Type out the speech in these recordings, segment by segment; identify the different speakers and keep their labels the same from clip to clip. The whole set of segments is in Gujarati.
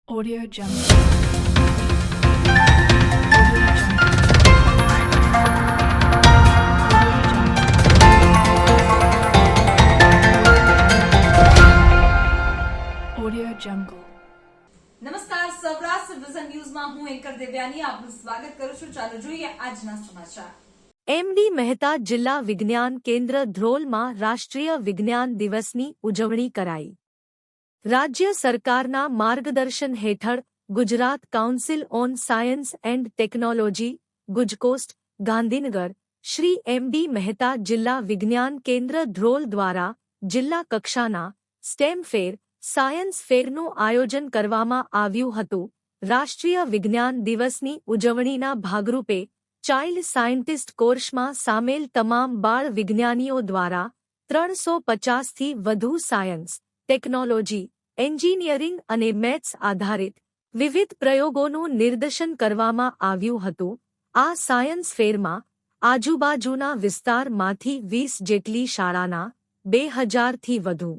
Speaker 1: Audio Jungle. Audio Jungle.
Speaker 2: નમસ્કાર, સૌરાષ્ટ્ર વિઝન ન્યૂઝમાં હું એન્કર દેવ્યાની આપનું સ્વાગત કરું છું. ચાલો જોઈએ આજના સમાચાર.
Speaker 3: એમડી મહેતા જિલ્લા વિજ્ઞાન કેન્દ્ર ધ્રોલમાં રાષ્ટ્રીય વિજ્ઞાન દિવસની ઉજવણી કરાઈ. રાજ્ય સરકારના માર્ગદર્શન હેઠળ Gujarat council on science and technology ગુજકોસ્ટ ગાંધીનગર શ્રી એમડી મહેતા જિલ્લા વિજ્ઞાન કેન્દ્ર ધ્રોલ દ્વારા જિલ્લા કક્ષાના સ્ટેમ ફેર સાયન્સ ફેરનું આયોજન કરવામાં આવ્યું હતું. રાષ્ટ્રીય વિજ્ઞાન દિવસની ઉજવણીના ભાગરૂપે ચાઇલ્ડ સાયન્ટિસ્ટ કોર્સમાં સામેલ તમામ બાળ વિજ્ઞાનીઓ દ્વારા 350થી વધુ સાયન્સ, ટેકનોલોજી, એન્જિનિયરિંગ અને મેથ્સ આધારિત વિવિધ પ્રયોગોનું નિદર્શન કરવામાં આવ્યું હતું. આ સાયન્સ ફેરમાં આજુબાજુના વિસ્તારમાંથી 20 જેટલી શાળાના 2000થી વધુ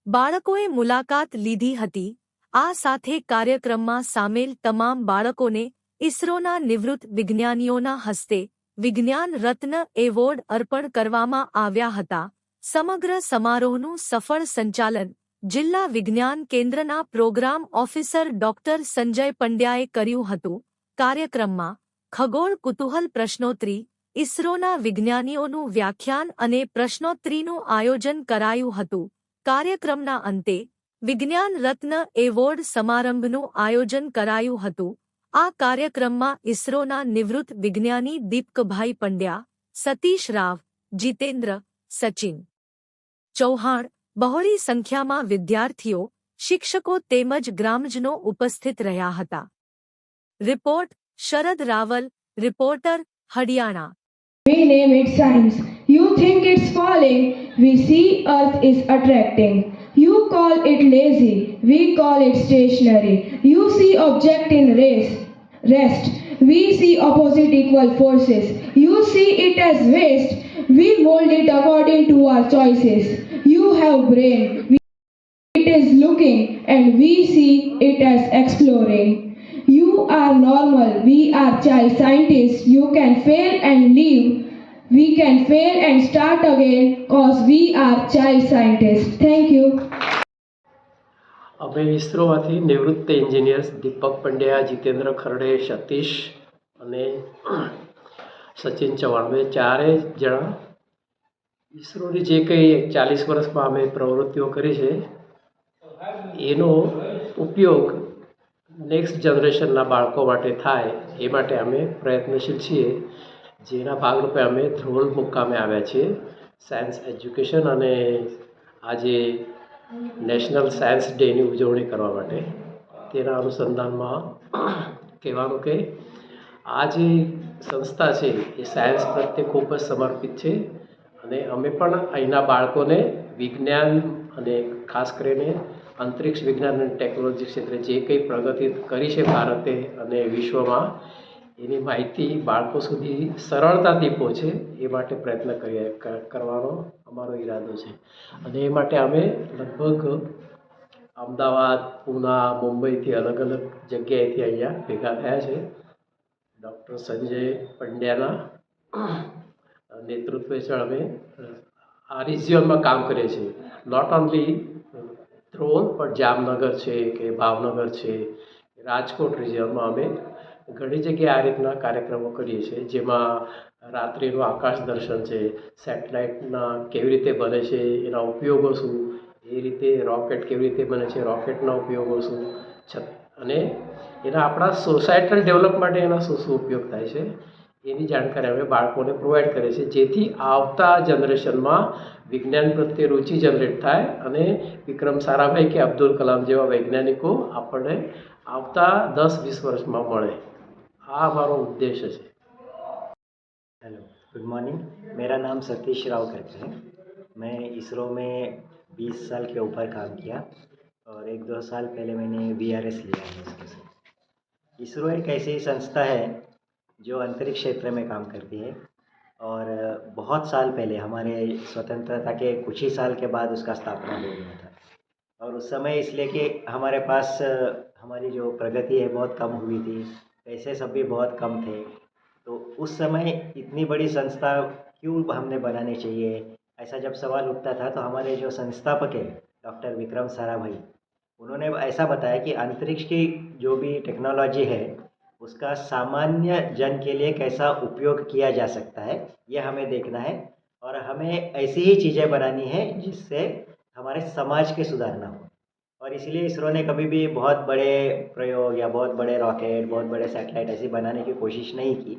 Speaker 3: બાળકોએ મુલાકાત લીધી હતી. આ સાથે કાર્યક્રમમાં સામેલ તમામ બાળકોને ઇસરોના નિવૃત્ત વિજ્ઞાનીઓના હસ્તે વિજ્ઞાન રત્ન એવોર્ડ અર્પણ કરવામાં આવ્યા હતા. સમગ્ર સમારોહનું સફળ સંચાલન જિલ્લા વિજ્ઞાન કેન્દ્રના પ્રોગ્રામ ઓફિસર ડોક્ટર સંજય પંડ્યાએ કર્યું હતું. કાર્યક્રમમાં ખગોળ કુતૂહલ પ્રશ્નોત્તરી, ઇસરોના વિજ્ઞાનીઓનું વ્યાખ્યાન અને પ્રશ્નોત્તરીનું આયોજન કરાયું હતું. કાર્યક્રમના અંતે વિજ્ઞાન રત્ન એવોર્ડ સમારંભનું આયોજન કરાયું હતું. આ કાર્યક્રમમાં ઇસરોના નિવૃત્ત વિજ્ઞાની દીપકભાઈ પંડ્યા, સતીશ રાવ, જીતેન્દ્ર, સચિન ચૌહાણ, બહોળી સંખ્યામાં વિદ્યાર્થીઓ, શિક્ષકો તેમજ ગ્રામજનો ઉપસ્થિત રહ્યા હતા. Report Sharad Raval, reporter Haryana.
Speaker 4: We name it science. You think it's falling. We see Earth is attracting. You call it lazy. We call it stationary. You see object in rest. We see opposite equal forces. You see it as waste. We mold it according to our choices. You have brain. It is looking and we see it as exploring. You are normal, we are child scientists. You can fail and leave. We can fail and start again cause we are child scientists. Thank you.
Speaker 5: અમે ઇસરોમાંથી નિવૃત્ત એન્જિનિયર્સ દીપક પંડ્યા, જીતેન્દ્ર ખરડે, સતીશ અને સચિન ચૌહાણ, અમે ચારેય જણા ઇસરોની જે કંઈ 40 વર્ષમાં અમે પ્રવૃત્તિઓ કરી છે એનો ઉપયોગ નેક્સ્ટ જનરેશનના બાળકો માટે થાય એ માટે અમે પ્રયત્નશીલ છીએ. જેના ભાગરૂપે અમે ધ્રોલ મુકામે આવ્યા છીએ સાયન્સ એજ્યુકેશન અને આજે નેશનલ સાયન્સ ડેની ઉજવણી કરવા માટે. તેના અનુસંધાનમાં કહેવાનું કે આ જે સંસ્થા છે એ સાયન્સ પ્રત્યે ખૂબ જ સમર્પિત છે અને અમે પણ અહીંના બાળકોને વિજ્ઞાન અને ખાસ કરીને અંતરિક્ષ વિજ્ઞાન અને ટેકનોલોજી ક્ષેત્રે જે કંઈ પ્રગતિ કરી છે ભારતે અને વિશ્વમાં એની માહિતી બાળકો સુધી સરળતાથી પહોંચે એ માટે પ્રયત્ન કરવાનો અમારો ઈરાદો છે. અને એ માટે અમે લગભગ અમદાવાદ, પૂના, મુંબઈથી અલગ અલગ જગ્યાએથી અહીંયા ભેગા થયા છે. ડૉક્ટર સંજય પંડ્યાના નેતૃત્વ હેઠળ અમે આ રિજિયનમાં કામ કરીએ છીએ. નોટ ઓનલી ધ્રોલ પણ જામનગર છે કે ભાવનગર છે, રાજકોટ રિજિયનમાં અમે ઘણી જગ્યાએ આ રીતના કાર્યક્રમો કરીએ છીએ. જેમાં રાત્રિનું આકાશ દર્શન છે, સેટેલાઇટના કેવી રીતે બને છે, એના ઉપયોગો શું, એ રીતે રોકેટ કેવી રીતે બને છે, રોકેટના ઉપયોગો શું, અને એના આપણા સોસાયટલ ડેવલપ માટે એના શું શું ઉપયોગ થાય છે એની જાણકારી અમે બાળકોને પ્રોવાઈડ કરીએ છીએ. જેથી આવતા જનરેશનમાં વિજ્ઞાન પ્રત્યે રુચિ જનરેટ થાય અને વિક્રમ સારાભાઈ કે અબ્દુલ કલામ જેવા વૈજ્ઞાનિકો આપણને આવતા 10-20 વર્ષમાં મળે. આ અમારો उद्देश्य है.
Speaker 6: Hello, good morning. मेरा नाम सतीश राव करके है. मैं इसरो में 20 साल के ऊपर काम किया और 1-2 साल पहले मैंने VRS लिया है इसके साथ. इसरो एक ऐसी संस्था है जो अंतरिक्ष क्षेत्र में काम करती है और बहुत साल पहले हमारे स्वतंत्रता के कुछ ही साल के बाद उसका स्थापना हो गया था और उस समय इसलिए कि हमारे पास हमारी जो प्रगति है बहुत कम हुई थी, पैसे सब भी बहुत कम थे। तो उस समय इतनी बड़ी संस्था क्यों हमने बनानी चाहिए, ऐसा जब सवाल उठता था तो हमारे जो संस्थापक है डॉक्टर विक्रम साराभाई, उन्होंने ऐसा बताया कि अंतरिक्ष की जो भी टेक्नोलॉजी है उसका सामान्य जन के लिए कैसा उपयोग किया जा सकता है, ये हमें देखना है। और हमें ऐसी ही चीज़ें बनानी है जिससे हमारे समाज के सुधारना हो। और इसलिए इसरो ने कभी भी बहुत बड़े प्रयोग या बहुत बड़े रॉकेट, बहुत बड़े सैटेलाइट ऐसे बनाने की कोशिश नहीं की।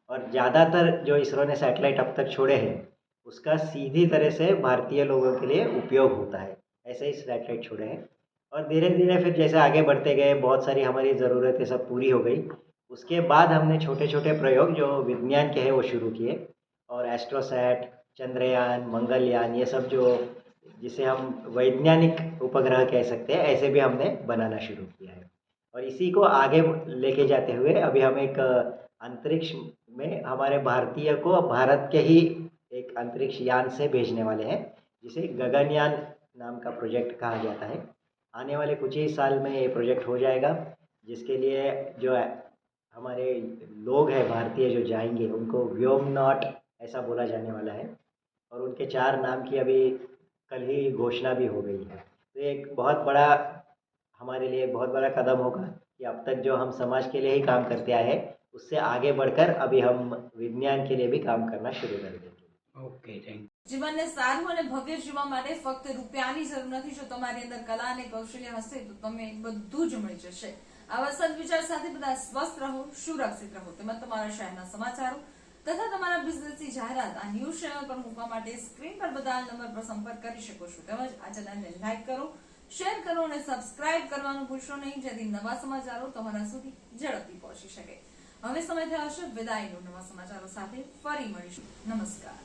Speaker 6: और ज़्यादातर जो इसरो ने सैटेलाइट अब तक छोड़े हैं उसका सीधी तरह से भारतीय लोगों के लिए उपयोग होता है, ऐसे ही सैटेलाइट छोड़े हैं। और धीरे धीरे फिर जैसे आगे बढ़ते गए बहुत सारी हमारी ज़रूरतें सब पूरी हो गई। उसके बाद हमने छोटे छोटे प्रयोग जो विज्ञान के हैं वो शुरू किए। और एस्ट्रोसैट, चंद्रयान, मंगलयान, ये सब जो जिसे हम वैज्ञानिक उपग्रह कह सकते हैं, ऐसे भी हमने बनाना शुरू किया है। और इसी को आगे लेके जाते हुए अभी हम एक अंतरिक्ष में हमारे भारतीय को भारत के ही एक अंतरिक्ष यान से भेजने वाले हैं, जिसे गगनयान नाम का प्रोजेक्ट कहा जाता है। आने वाले कुछ ही साल में ये प्रोजेक्ट हो जाएगा, जिसके लिए जो हमारे लोग हैं भारतीय जो जाएंगे उनको व्योमनॉट ऐसा बोला जाने वाला है। और उनके 4 नाम की अभी कल ही घोषणा भी हो गई है। तो एक बहुत बड़ा हमारे लिए एक बहुत बड़ा कदम होगा कि अब तक जो हम समाज के लिए ही काम करते आए हैं उससे आगे बढ़कर अभी हम विज्ञान के लिए भी काम करना शुरू कर देंगे।
Speaker 5: ઓકે, થેન્ક
Speaker 2: જીવનને સારું અને ભવ્ય જીવવા માટે ફક્ત રૂપિયાની જરૂર નથી। જો તમારી અંદર કલા અને કૌશલ્ય હશે તો તમે બધું જ મળી જશે। આવા સદવિચાર સાથે બધા સ્વસ્થ રહો, સુરક્ષિત રહો। તેમજ તમારા શહેરના સમાચારો તથા તમારા બિઝનેસની જાહેરાત આ ન્યૂઝ ચેનલ પર મૂકવા માટે સ્ક્રીન પર બતાવેલ નંબર પર સંપર્ક કરી શકો છો। તેમજ આ ચેનલને લાઈક કરો, શેર કરો અને સબસ્ક્રાઇબ કરવાનું ભૂલશો નહીં, જેથી નવા સમાચારો તમારા સુધી ઝડપથી પહોંચી શકે। હવે સમય થયો છે વિદાયનો। નવા સમાચારો સાથે ફરી મળીશું। નમસ્કાર।